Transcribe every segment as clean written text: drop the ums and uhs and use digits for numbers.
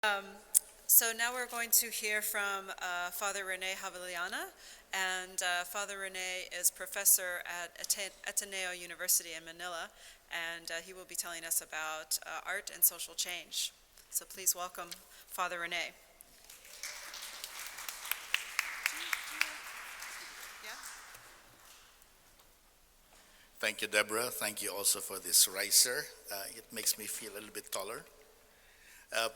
Um, so now we're going to hear from Father René Javellana, and Father René is professor at Ateneo University in Manila, and he will be telling us about art and social change. So please welcome Father René. Thank you, Deborah. Thank you also for this riser. It makes me feel a little bit taller. Uh,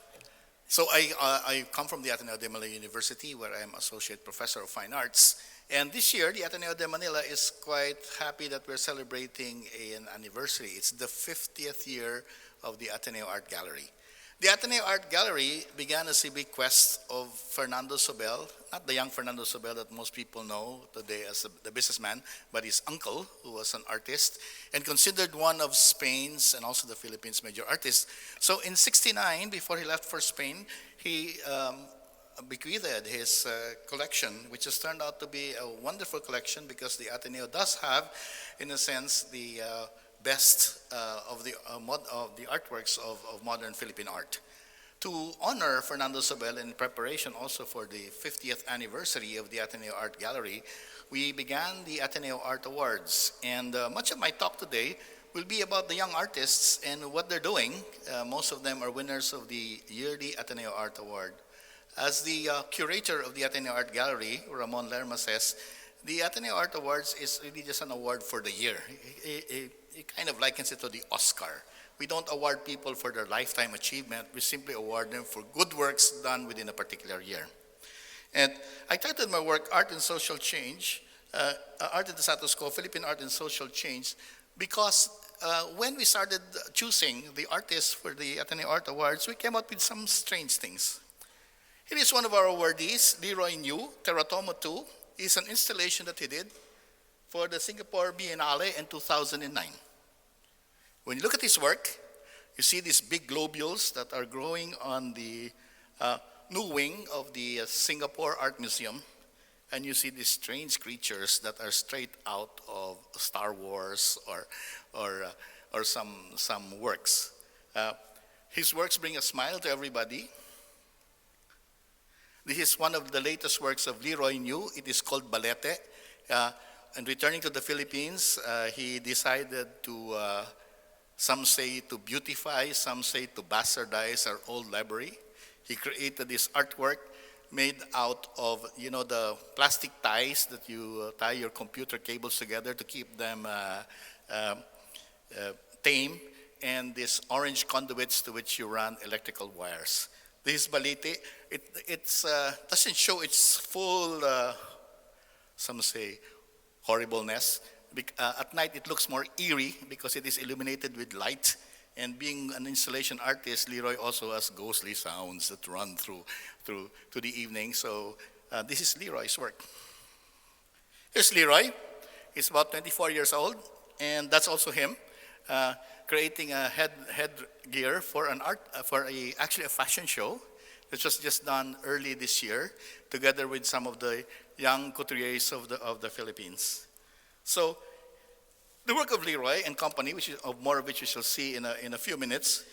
I come from the Ateneo de Manila University, where I'm Associate Professor of Fine Arts. And this year, the Ateneo de Manila is quite happy that we're celebrating an anniversary. It's the 50th year of the Ateneo Art Gallery. The Ateneo Art Gallery began as a bequest of Fernando Sobel, not the young Fernando Sobel that most people know today as the businessman, but his uncle, who was an artist, and considered one of Spain's and also the Philippines' major artists. So in '69, before he left for Spain, he bequeathed his collection, which has turned out to be a wonderful collection because the Ateneo does have, in a sense, the best of the artworks of modern Philippine art. To honor Fernando Sobel in preparation also for the 50th anniversary of the Ateneo Art Gallery, we began the Ateneo Art Awards. And much of my talk today will be about the young artists and what they're doing. Most of them are winners of the yearly Ateneo Art Award. As the curator of the Ateneo Art Gallery, Ramon Lerma says, the Ateneo Art Awards is really just an award for the year. It kind of likens it to the Oscar. We don't award people for their lifetime achievement. We simply award them for good works done within a particular year. And I titled my work Art and Social Change, Art in the Status Quo, Philippine Art and Social Change, because when we started choosing the artists for the Ateneo Art Awards, we came up with some strange things. Here is one of our awardees, Leroy New, Teratomo 2, is an installation that he did for the Singapore Biennale in 2009. When you look at his work, you see these big globules that are growing on the new wing of the Singapore Art Museum, and you see these strange creatures that are straight out of Star Wars or some works. His works bring a smile to everybody. This is one of the latest works of Leroy New. It is called Balete. And returning to the Philippines, he decided to, some say to beautify, some say to bastardize our old library. He created this artwork made out of, the plastic ties that you tie your computer cables together to keep them tame, and these orange conduits to which you run electrical wires. This balete, it doesn't show its full, some say, horribleness. At night, it looks more eerie because it is illuminated with light. And being an installation artist, Leroy also has ghostly sounds that run through to the evening. So this is Leroy's work. Here's Leroy. He's about 24 years old, and that's also him creating a headgear for actually a fashion show that was just done early this year, together with some of the young couturiers of the Philippines. So the work of Leroy and company, more of which we shall see in a few minutes,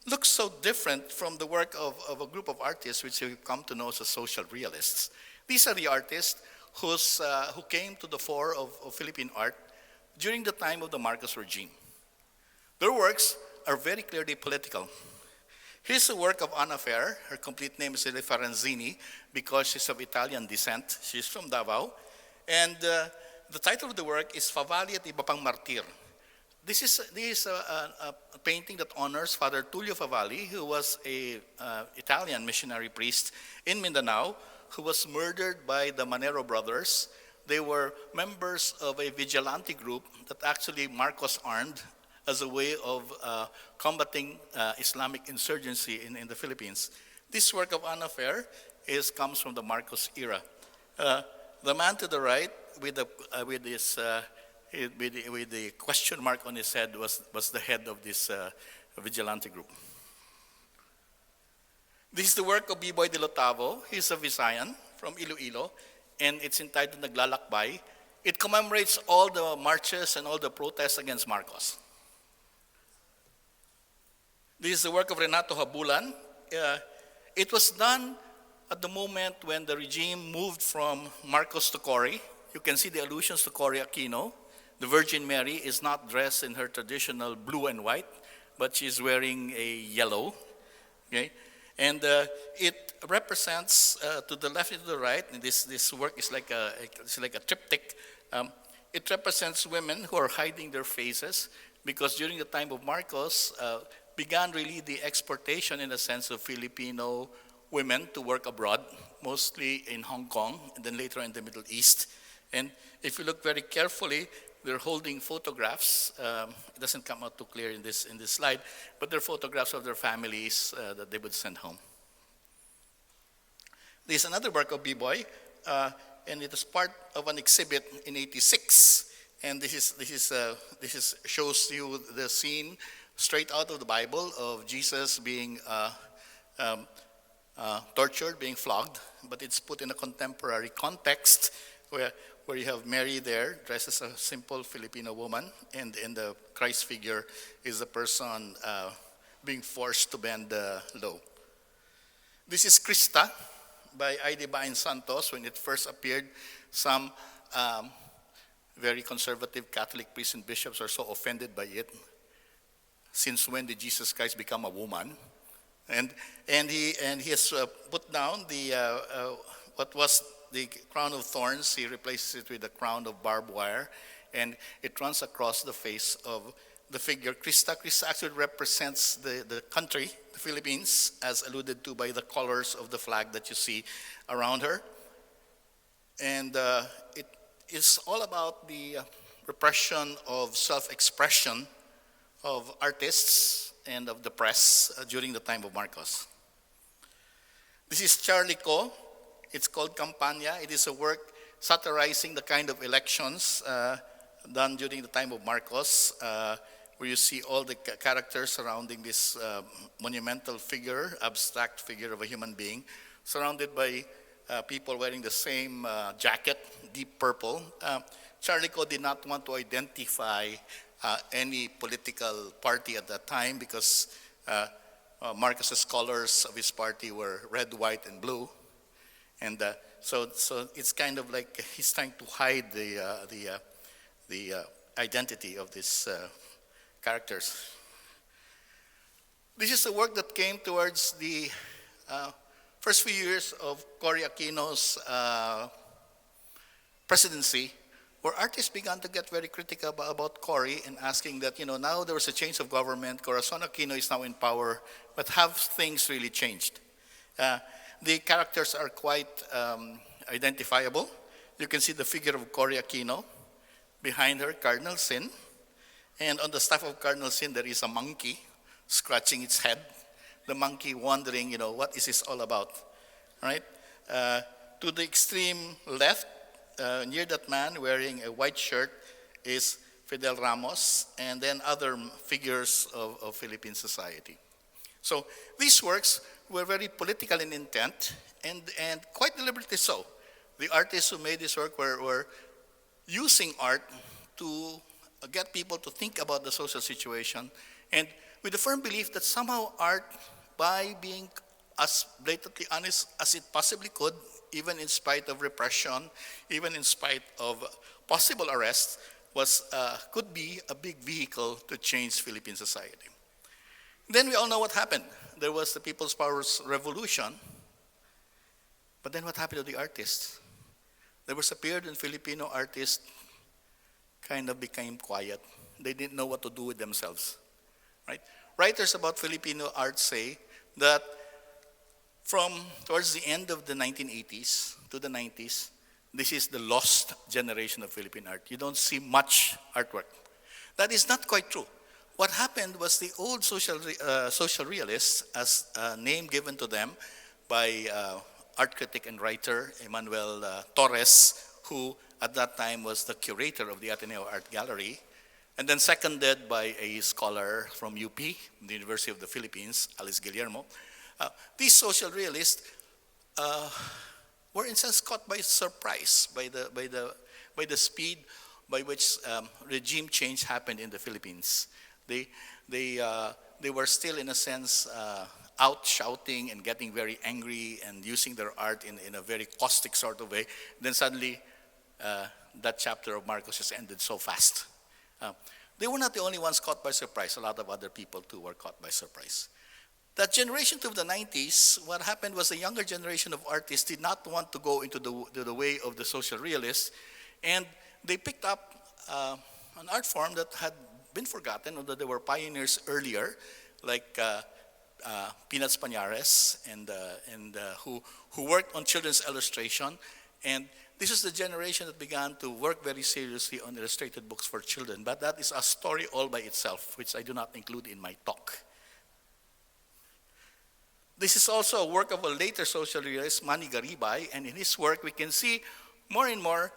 looks so different from the work of a group of artists which we've come to know as the social realists. These are the artists who came to the fore of Philippine art during the time of the Marcos regime. Their works are very clearly political. Here's the work of Anna Fer. Her complete name is Ele Faranzini because she's of Italian descent. She's from Davao. And the title of the work is Favali at Iba Pang Martir. This is a painting that honors Father Tullio Favali, who was an Italian missionary priest in Mindanao, who was murdered by the Manero brothers. They were members of a vigilante group that actually Marcos armed as a way of combating Islamic insurgency in the Philippines. This work of Anna Fer comes from the Marcos era. The man to the right with the question mark on his head was the head of this vigilante group. This is the work of B-Boy de Lotavo. He's a Visayan from Iloilo, and it's entitled Naglalakbay. It commemorates all the marches and all the protests against Marcos. This is the work of Renato Habulan. it was done at the moment when the regime moved from Marcos to Cory. You can see the allusions to Cory Aquino. The Virgin Mary is not dressed in her traditional blue and white, but she's wearing a yellow. Okay? And it represents, to the left and to the right, and this work is like a triptych. It represents women who are hiding their faces, because during the time of Marcos, began really the exportation, in a sense, of Filipino women to work abroad, mostly in Hong Kong, and then later in the Middle East. And if you look very carefully, they're holding photographs. It doesn't come out too clear in this slide, but they're photographs of their families that they would send home. There's another work of B-Boy, and it is part of an exhibit in '86. And this shows you the scene straight out of the Bible of Jesus being tortured, being flogged, but it's put in a contemporary context where you have Mary there, dressed as a simple Filipino woman, and the Christ figure is a person being forced to bend low. This is Krista by I.D. Bain Santos. When it first appeared, some very conservative Catholic priests and bishops are so offended by it. Since when did Jesus Christ become a woman? And he has put down what was the crown of thorns. He replaces it with a crown of barbed wire, and it runs across the face of the figure Krista. Krista actually represents the country, the Philippines, as alluded to by the colors of the flag that you see around her. And it is all about the repression of self-expression of artists and of the press during the time of Marcos. This is Charlie Co. It's called Campania. It is a work satirizing the kind of elections done during the time of Marcos, where you see all the characters surrounding this monumental figure, abstract figure of a human being, surrounded by people wearing the same jacket, deep purple. Charlie Co did not want to identify any political party at that time, because Marcos's colors of his party were red, white, and blue. And so it's kind of like he's trying to hide the identity of these characters. This is the work that came towards the first few years of Cory Aquino's presidency, where artists began to get very critical about Cory and asking that, now there was a change of government, Corazon Aquino is now in power, but have things really changed? The characters are quite identifiable. You can see the figure of Cory Aquino. Behind her, Cardinal Sin. And on the staff of Cardinal Sin, there is a monkey scratching its head. The monkey wondering, what is this all about? All right? To the extreme left, near that man wearing a white shirt is Fidel Ramos, and then other figures of Philippine society. So these works were very political in intent, and quite deliberately so. The artists who made this work were using art to get people to think about the social situation, and with the firm belief that somehow art, by being as blatantly honest as it possibly could, even in spite of repression, even in spite of possible arrest, could be a big vehicle to change Philippine society. Then we all know what happened. There was the People's Powers Revolution, but then what happened to the artists? There was a period when Filipino artists kind of became quiet. They didn't know what to do with themselves, right? Writers about Filipino art say that from towards the end of the 1980s to the 90s, this is the lost generation of Philippine art. You don't see much artwork. That is not quite true. What happened was the old social realists, as a name given to them by art critic and writer Emmanuel Torres, who at that time was the curator of the Ateneo Art Gallery, and then seconded by a scholar from UP, the University of the Philippines, Alice Guillermo. These social realists were in a sense caught by surprise by the speed by which regime change happened in the Philippines. They were still in a sense out shouting and getting very angry and using their art in a very caustic sort of way. Then suddenly, that chapter of Marcos just ended so fast. They were not the only ones caught by surprise. A lot of other people too were caught by surprise. That generation of the 90s, what happened was the younger generation of artists did not want to go into the way of the social realists, and they picked up an art form that had been forgotten, although there were pioneers earlier, like Peanuts Pañares, and who worked on children's illustration. And this is the generation that began to work very seriously on illustrated books for children. But that is a story all by itself, which I do not include in my talk. This is also a work of a later social realist, Manny Garibay, and in his work we can see more and more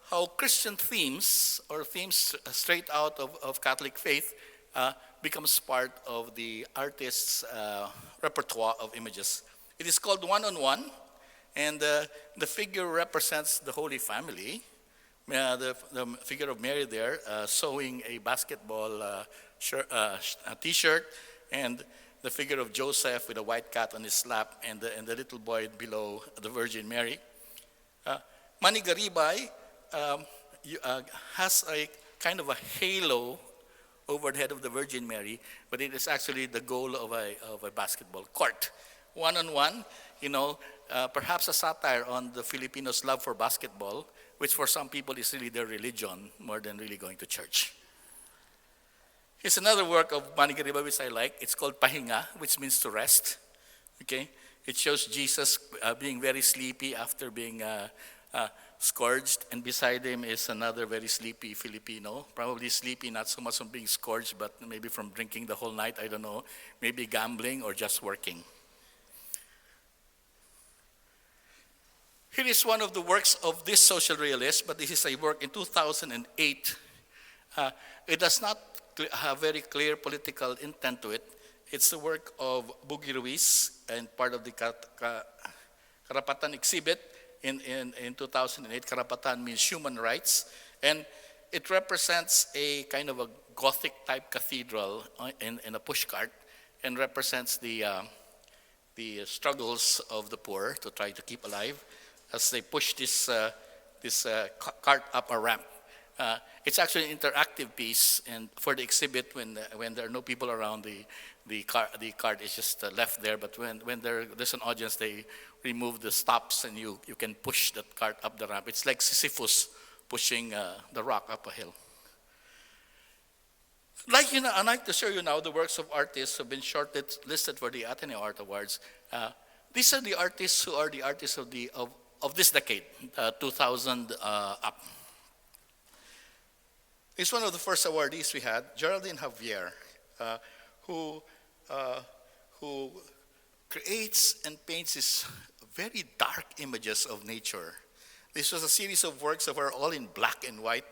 how Christian themes, or themes straight out of Catholic faith, becomes part of the artist's repertoire of images. It is called One-on-One, and the figure represents the Holy Family. The figure of Mary there sewing a basketball t-shirt, and the figure of Joseph with a white cat on his lap, and the little boy below the Virgin Mary. Manny Garibay has a kind of a halo over the head of the Virgin Mary, but it is actually the goal of a basketball court. One-on-one, perhaps a satire on the Filipinos' love for basketball, which for some people is really their religion more than really going to church. Here's another work of Manny Garibay which I like. It's called Pahinga, which means to rest. Okay, it shows Jesus being very sleepy after being scourged, and beside him is another very sleepy Filipino, probably sleepy not so much from being scourged, but maybe from drinking the whole night, I don't know, maybe gambling or just working. Here is one of the works of this social realist, but this is a work in 2008. It does not have very clear political intent to it. It's the work of Bugi Ruiz and part of the Karapatan exhibit in 2008. Karapatan means human rights, and it represents a kind of a Gothic type cathedral in a pushcart, and represents the struggles of the poor to try to keep alive as they push this cart up a ramp. It's actually an interactive piece, and for the exhibit, when there are no people around, the cart is just left there. But when there's an audience, they remove the stops, and you can push that cart up the ramp. It's like Sisyphus pushing the rock up a hill. I'd like to show you now the works of artists who have been shortlisted for the Ateneo Art Awards. These are the artists who are the artists of this decade, 2000 up. It's one of the first awardees we had, Geraldine Javier, who creates and paints these very dark images of nature. This was a series of works that were all in black and white.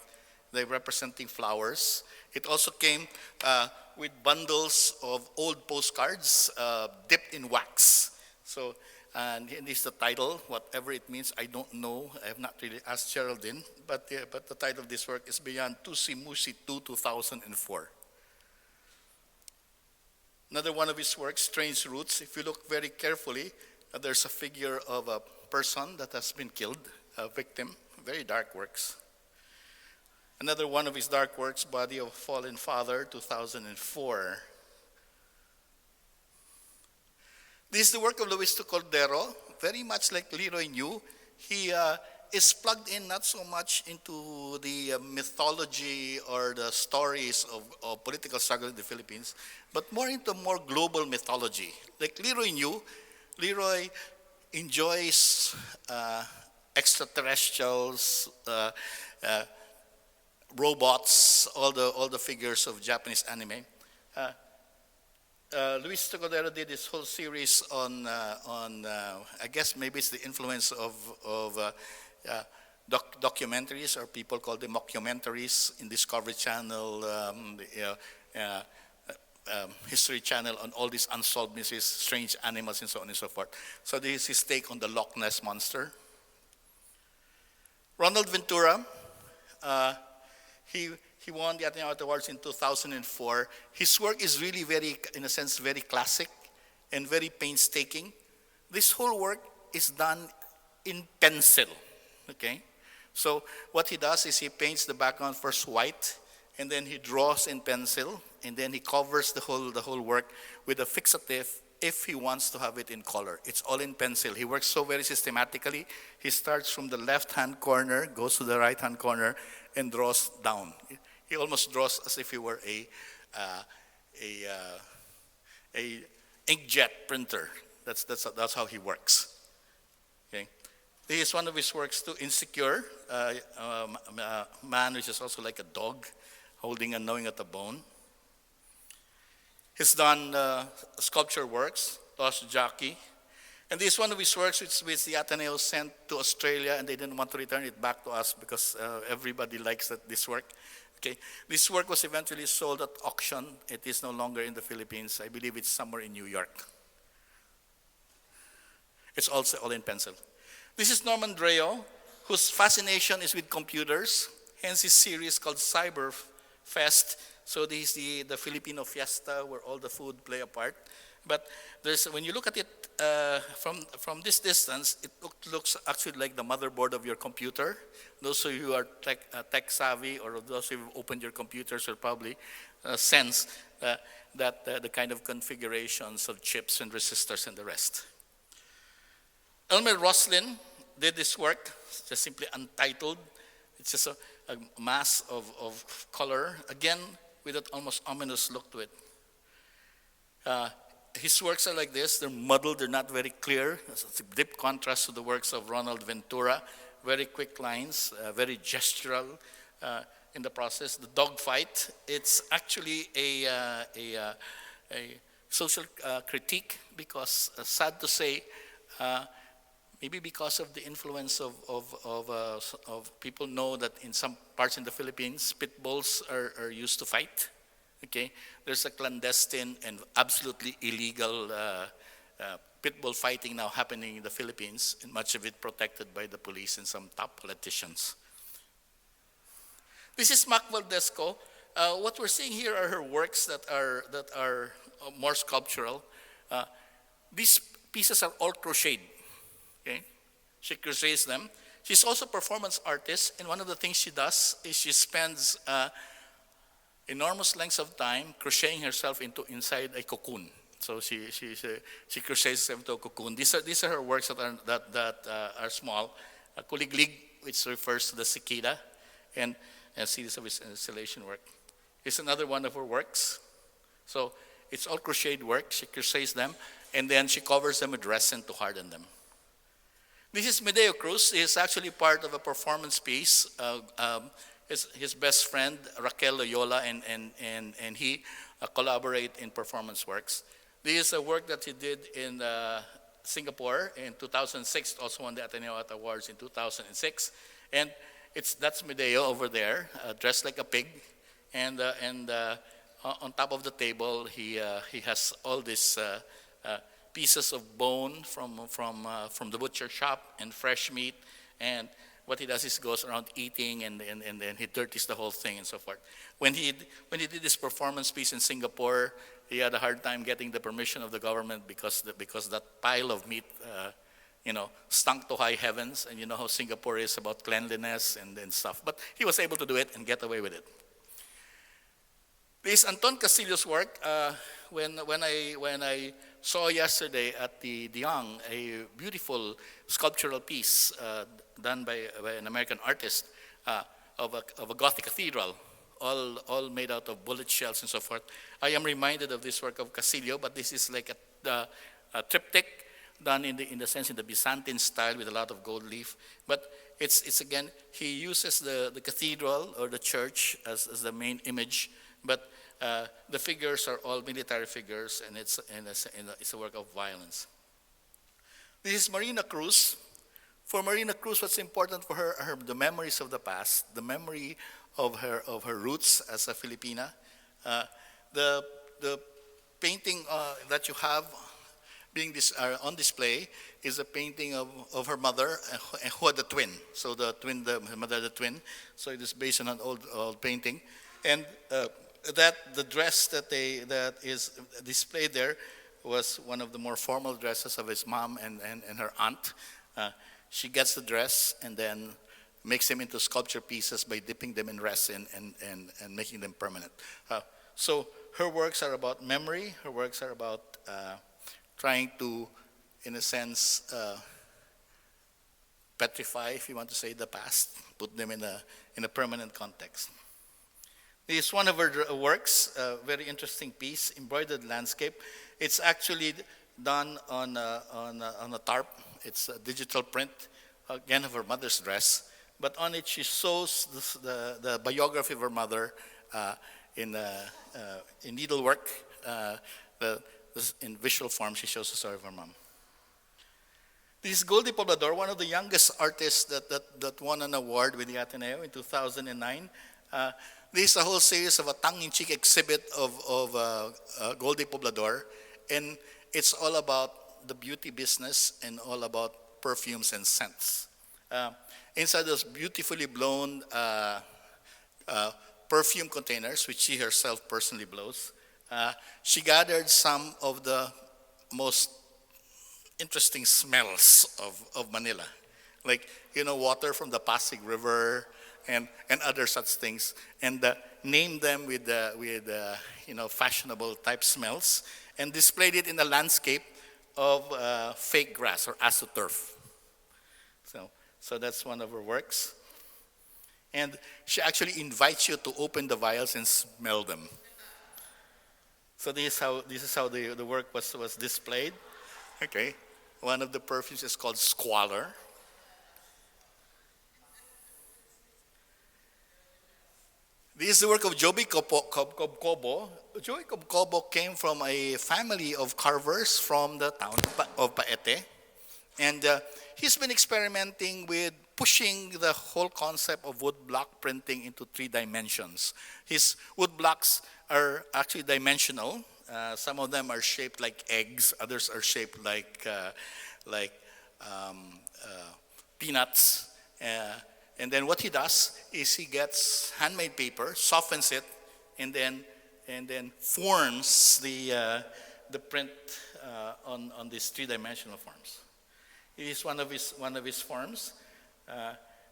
They're representing flowers. It also came with bundles of old postcards dipped in wax. And this is the title, whatever it means, I don't know. I have not really asked Geraldine, but the title of this work is Beyond Tusi Musi 2004. Another one of his works, Strange Roots. If you look very carefully, there's a figure of a person that has been killed, a victim. Very dark works. Another one of his dark works, Body of a Fallen Father, 2004. This is the work of Luistro Cordero, very much like Leroy knew. He is plugged in not so much into the mythology or the stories of political struggle in the Philippines, but more into more global mythology. Like Leroy knew, Leroy enjoys extraterrestrials, robots, all the figures of Japanese anime. Luistro Cordero did this whole series on I guess maybe it's the influence of documentaries, or people call them mockumentaries, in Discovery Channel, History Channel, on all these unsolved mysteries, strange animals, and so on and so forth. So this is his take on the Loch Ness Monster. Ronald Ventura, he won the Ateneo Art Awards in 2004. His work is really very, in a sense, very classic. and very painstaking. This whole work is done in pencil, okay? So what he does is he paints the background first white, and then he draws in pencil, and then he covers the whole work with a fixative if he wants to have it in color. It's all in pencil. He works so very systematically. He starts from the left-hand corner, goes to the right-hand corner, and draws down. He almost draws as if he were a inkjet printer. That's how he works. Okay. This is one of his works too, Insecure, man which is also like a dog, holding and gnawing at a bone. He's done sculpture works, Lost Jockey. And this is one of his works which the Ateneo sent to Australia, and they didn't want to return it back to us because everybody likes this work. Okay. This work was eventually sold at auction. It is no longer in the Philippines. I believe it's somewhere in New York. It's also all in pencil. This is Norman Dreo, whose fascination is with computers, hence his series called Cyber Fest. So this is the Filipino fiesta where all the food play a part. But when you look at it from this distance, it looks actually like the motherboard of your computer. Those of you who are tech savvy, or those who have opened your computers will probably sense the kind of configurations of chips and resistors and the rest. Elmer Roslin did this work, just simply Untitled. It's just a mass of color, again, with that almost ominous look to it. His works are like this. They're muddled, they're not very clear. It's a deep contrast to the works of Ronald Ventura. Very quick lines, very gestural in the process. The dogfight, it's actually a social critique because, sad to say, maybe because of the influence of people know that in some parts in the Philippines, pit bulls are used to fight. Okay, there's a clandestine and absolutely illegal pit bull fighting now happening in the Philippines, and much of it protected by the police and some top politicians. This is Mac Valdesco. What we're seeing here are her works that are more sculptural. These pieces are all crocheted. Okay, she crochets them. She's also a performance artist, and one of the things she does is she spends enormous lengths of time crocheting herself inside a cocoon. So she crochets herself into a cocoon. These are her works that are small. Kuliglig, which refers to the cicada, and a series of his installation work. It's another one of her works. So it's all crocheted work. She crochets them, and then she covers them with resin to harden them. This is Mideo Cruz. He's actually part of a performance piece. His best friend, Raquel Loyola, and he collaborate in performance works. This is a work that he did in Singapore in 2006. Also won the Ateneo Awards in 2006. And that's Mideo over there, dressed like a pig. And on top of the table, he has all these pieces of bone from the butcher shop and fresh meat. And what he does is goes around eating and then he dirties the whole thing and so forth. When he did this performance piece in Singapore, he had a hard time getting the permission of the government because that pile of meat, stunk to high heavens. And you know how Singapore is about cleanliness and stuff. But he was able to do it and get away with it. This Anton Castillo's work, when I saw yesterday at the Diang a beautiful sculptural piece done by an American artist of a Gothic cathedral, all made out of bullet shells and so forth. I am reminded of this work of Castillo, but this is like a triptych done in the Byzantine style with a lot of gold leaf. But it's again, he uses the cathedral or the church as the main image, but the figures are all military figures, and it's a work of violence. This is Marina Cruz. For Marina Cruz, what's important for her are the memories of the past, the memory of her roots as a Filipina. The painting that you have being on display is a painting of her mother, who had a twin. So the mother had a twin. So it is based on an old painting, and the dress that is displayed there was one of the more formal dresses of his mom and her aunt. She gets the dress and then makes them into sculpture pieces by dipping them in resin and making them permanent. So her works are about memory. Her works are about trying to, in a sense, petrify, if you want to say, the past, put them in a permanent context. This is one of her works, a very interesting piece, embroidered landscape. It's actually done on a tarp. It's a digital print, again, of her mother's dress. But on it, she shows the biography of her mother in needlework. In visual form, she shows the story of her mom. This is Goldie Poblador, one of the youngest artists that won an award with the Ateneo in 2009. This is a whole series of a tongue-in-cheek exhibit of Goldie Poblador, and it's all about the beauty business and all about perfumes and scents. Inside those beautifully blown perfume containers, which she herself personally blows, she gathered some of the most interesting smells of Manila, like water from the Pasig River and other such things, and named them with fashionable type smells, and displayed it in a landscape of fake grass or astroturf. So that's one of her works, and she actually invites you to open the vials and smell them. So this is how the work was displayed. Okay, one of the perfumes is called Squalor. This is the work of Joby Cobcobo. Joby Cobcobo came from a family of carvers from the town of Paete. And he's been experimenting with pushing the whole concept of woodblock printing into 3 dimensions. His woodblocks are actually dimensional. Some of them are shaped like eggs. Others are shaped like peanuts. And then what he does is he gets handmade paper, softens it, and then forms the print on these 3-dimensional forms. It is one of his forms,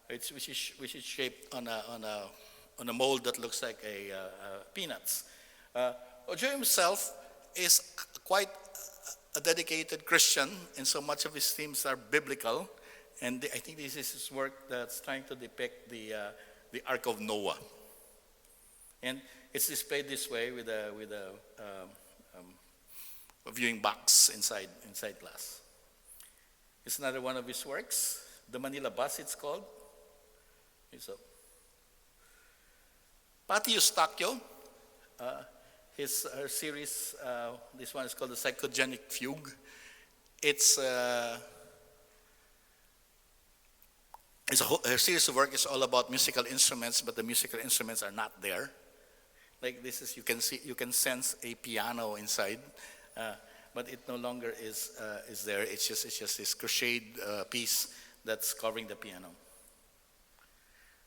which is shaped on a mold that looks like peanuts. Ojo himself is quite a dedicated Christian, and so much of his themes are biblical. And I think this is his work that's trying to depict the Ark of Noah, and it's displayed this way with a viewing box inside glass. It's another one of his works, the Manila Bus. It's called. It's up. Pati Eustaquio, her series. This one is called the Psychogenic Fugue. It's her series of work is all about musical instruments, but the musical instruments are not there. Like this is, you can sense a piano inside, but it no longer is there. It's just this crocheted piece that's covering the piano.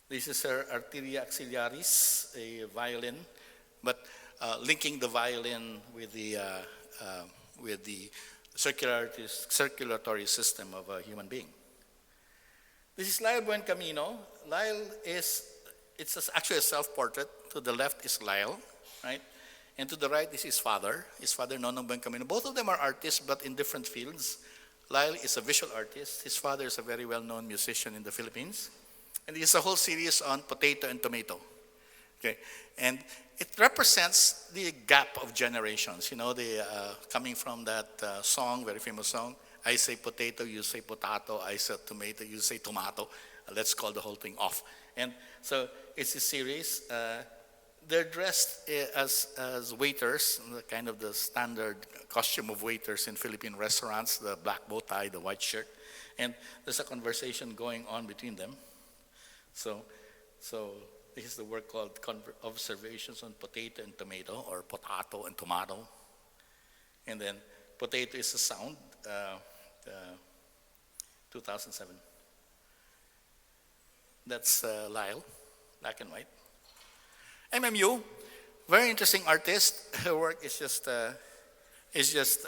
This is her Arteria Auxiliaris, a violin, but linking the violin with the circulatory system of a human being. This is Lyle Buencamino. Lyle it's actually a self-portrait. To the left is Lyle, right? And to the right is his father Nonong Buencamino. Both of them are artists, but in different fields. Lyle is a visual artist. His father is a very well-known musician in the Philippines. And it's a whole series on potato and tomato. Okay, and it represents the gap of generations. Coming from that song, very famous song, I say potato, you say potato, I say tomato, you say tomato. Let's call the whole thing off. And so it's a series. They're dressed as waiters, kind of the standard costume of waiters in Philippine restaurants, the black bow tie, the white shirt. And there's a conversation going on between them. So this is the work called Observations on Potato and Tomato, or Potato and Tomato. And then potato is a sound, 2007. That's Lyle, black and white. MMU, very interesting artist. Her work is just It's just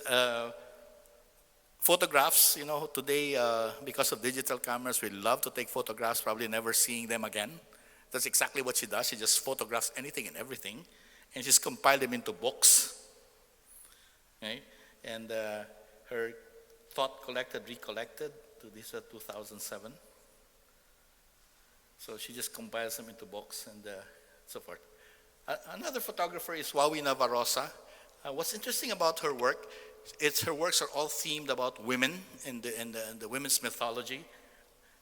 photographs. Today, because of digital cameras, we love to take photographs, probably never seeing them again. That's exactly what she does. She just photographs anything and everything, and she's compiled them into books. Okay? And her thought collected, recollected, to this 2007. So she just compiles them into books and so forth. Another photographer is Wawi Navarrosa. What's interesting about her work, her works are all themed about women and the women's mythology.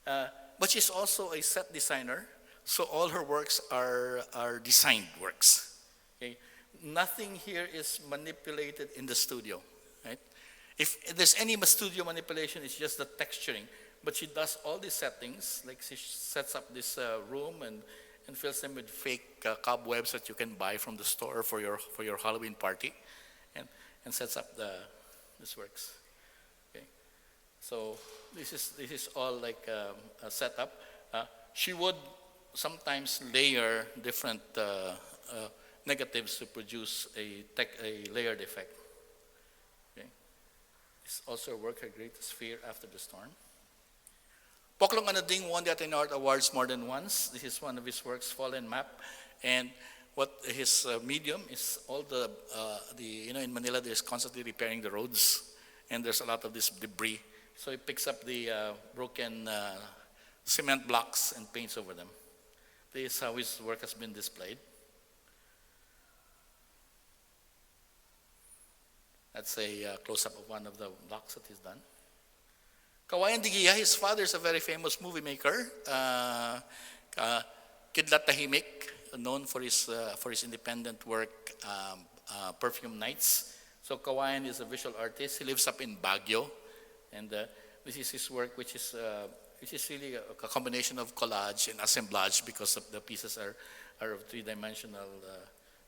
But she's also a set designer, so all her works are designed works. Okay? Nothing here is manipulated in the studio. Right? If there's any studio manipulation, it's just the texturing. But she does all these settings, like she sets up this room and fills them with fake cobwebs that you can buy from the store for your Halloween party, and sets up this works. Okay, so this is all like a setup. She would sometimes layer different negatives to produce a layered effect. Okay, this also worked her greatest fear after the storm. Poklong Anading won the Ateneo Art Awards more than once. This is one of his works, Fallen Map. And what his medium is all in Manila, there's constantly repairing the roads, and there's a lot of this debris. So he picks up the broken cement blocks and paints over them. This is how his work has been displayed. That's a close-up of one of the blocks that he's done. Kawayan Digia, his father is a very famous movie maker. Kidlat Tahimik, known for his independent work, Perfume Nights. So Kawayan is a visual artist. He lives up in Baguio, and this is his work, which is really a combination of collage and assemblage because of the pieces are of three-dimensional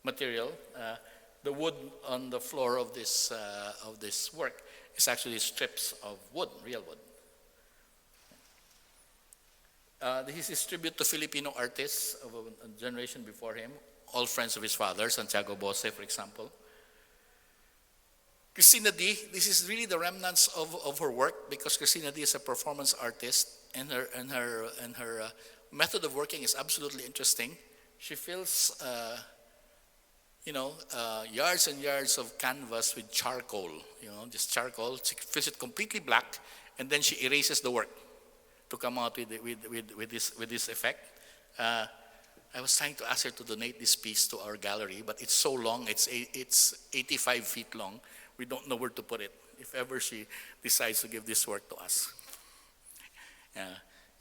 material. The wood on the floor of this work is actually strips of wood, real wood. This is his tribute to Filipino artists of a generation before him, all friends of his father, Santiago Bose, for example. Cristina D, this is really the remnants of her work, because Cristina D is a performance artist, and her method of working is absolutely interesting. She fills yards and yards of canvas with charcoal, just charcoal. She fills it completely black, and then she erases the work to come out with this effect. I was trying to ask her to donate this piece to our gallery, but it's so long. It's 85 feet long. We don't know where to put it if ever she decides to give this work to us.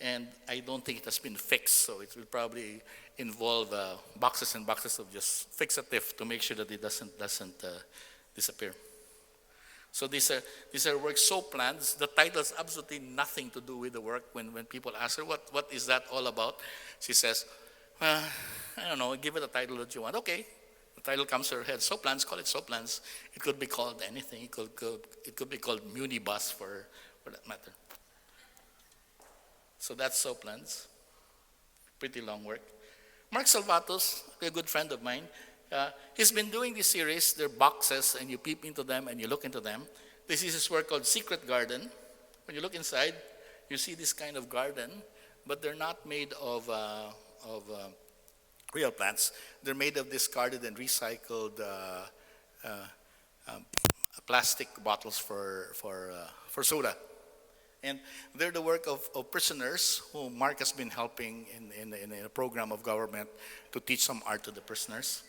And I don't think it has been fixed, so it will probably involve boxes and boxes of just fixative to make sure that it doesn't disappear. So these are works so planned. The title has absolutely nothing to do with the work. When people ask her, what is that all about? She says, I don't know, give it a title that you want. Okay, the title comes to her head. So plans, call it So Plans. It could be called anything. It could be called Munibus for that matter. So that's So Plans. Pretty long work. Mark Salvatus, a good friend of mine, he's been doing this series. They're boxes, and you peep into them and you look into them. This is his work called Secret Garden. When you look inside, you see this kind of garden, but they're not made of real plants. They're made of discarded and recycled plastic bottles for soda. And they're the work of prisoners who Mark has been helping in a program of government to teach some art to the prisoners.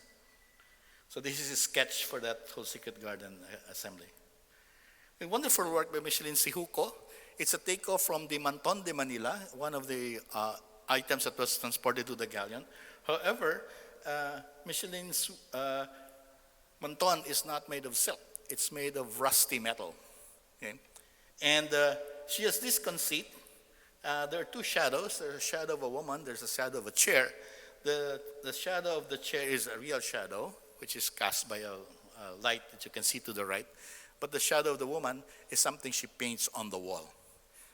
So this is a sketch for that whole Secret Garden assembly. A wonderful work by Michelin Sihuko. It's a takeoff from the Ateneo de Manila, one of the items that was transported to the galleon. However, Michelin's Manton is not made of silk. It's made of rusty metal. Okay? And she has this conceit. There are two shadows. There's a shadow of a woman. There's a shadow of a chair. The shadow of the chair is a real shadow, which is cast by a light that you can see to the right. But the shadow of the woman is something she paints on the wall.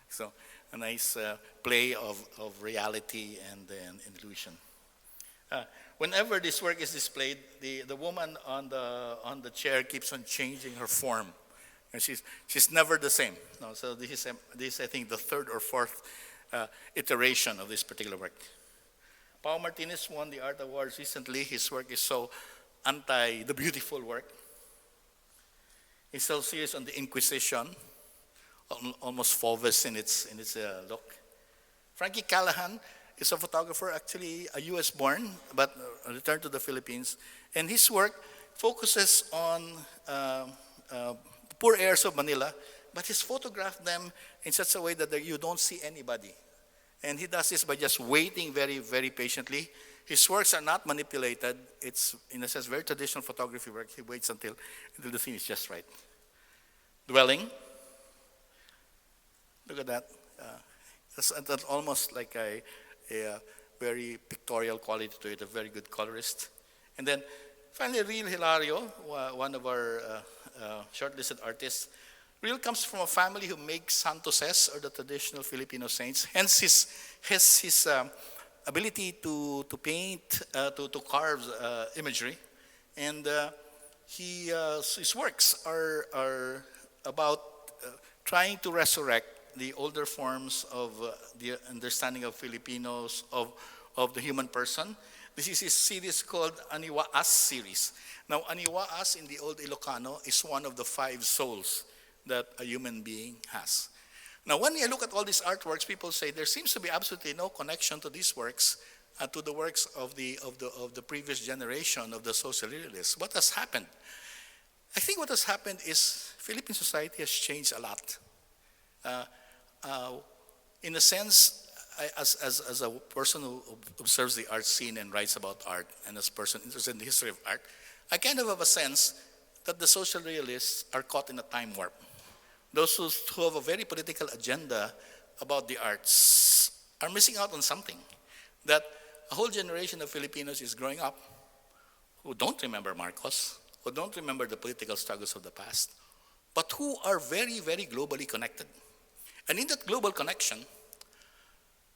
So a nice play of reality and illusion. Whenever this work is displayed, the woman on the chair keeps on changing her form, and she's never the same. No, so this I think the third or fourth iteration of this particular work. Pao Martinez won the Art Awards recently. His work is so anti the beautiful work. He's so serious on the Inquisition, almost Fauves in its look. Frankie Callaghan is a photographer, actually a U.S. born, but returned to the Philippines. And his work focuses on the poor areas of Manila, but he's photographed them in such a way that you don't see anybody. And he does this by just waiting very, very patiently. His works are not manipulated. It's, in a sense, very traditional photography work. He waits until the scene is just right. Dwelling. Look at that. That's almost like a very pictorial quality to it, a very good colorist. And then finally, Real Hilario, one of our shortlisted artists. Real comes from a family who makes santoses, or the traditional Filipino saints. Hence his ability to paint, to carve imagery. And his works are about trying to resurrect the older forms of the understanding of Filipinos, of the human person. This is his series called Aniwaas series. Now, Aniwaas in the old Ilocano is one of the 5 souls that a human being has. Now, when you look at all these artworks, people say there seems to be absolutely no connection to these works, to the works of the previous generation of the social realists. What has happened? I think what has happened is Philippine society has changed a lot. In a sense, as a person who observes the art scene and writes about art, and as a person interested in the history of art, I kind of have a sense that the social realists are caught in a time warp. Those who have a very political agenda about the arts are missing out on something. That a whole generation of Filipinos is growing up who don't remember Marcos, who don't remember the political struggles of the past, but who are very, very globally connected. And in that global connection,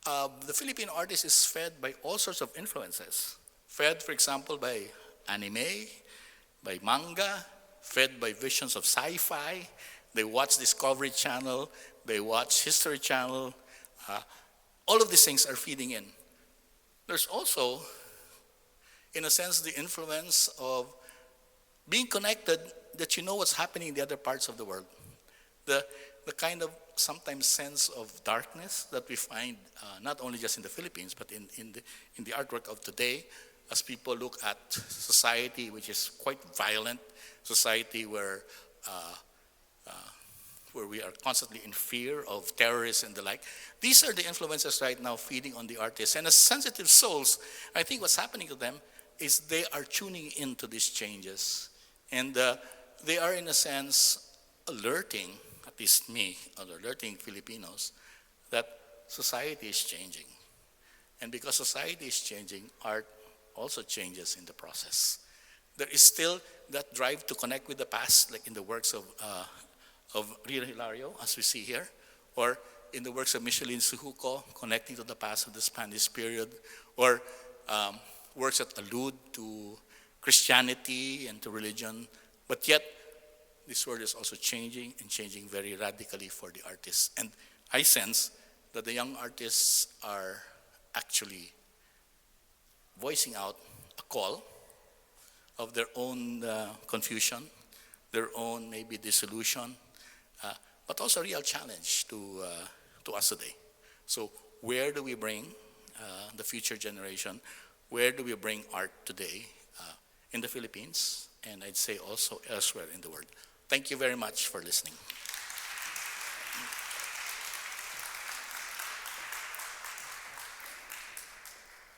the Philippine artist is fed by all sorts of influences. Fed, for example, by anime, by manga, fed by visions of sci-fi. They watch Discovery Channel, they watch History Channel. All of these things are feeding in. There's also, in a sense, the influence of being connected, that you know what's happening in the other parts of the world. The kind of sometimes sense of darkness that we find not only just in the Philippines, but in the artwork of today, as people look at society which is quite violent, society where we are constantly in fear of terrorists and the like. These are the influences right now feeding on the artists. And as sensitive souls, I think what's happening to them is they are tuning into these changes. And they are, in a sense, alerting, at least me, alerting Filipinos, that society is changing. And because society is changing, art also changes in the process. There is still that drive to connect with the past, like in the works of Real Hilario, as we see here, or in the works of Michelin Sujuco, connecting to the past of the Spanish period, or works that allude to Christianity and to religion. But yet, this world is also changing, and changing very radically for the artists. And I sense that the young artists are actually voicing out a call of their own confusion, their own maybe disillusion, but also a real challenge to us today. So where do we bring the future generation? Where do we bring art today in the Philippines, and I'd say also elsewhere in the world? Thank you very much for listening.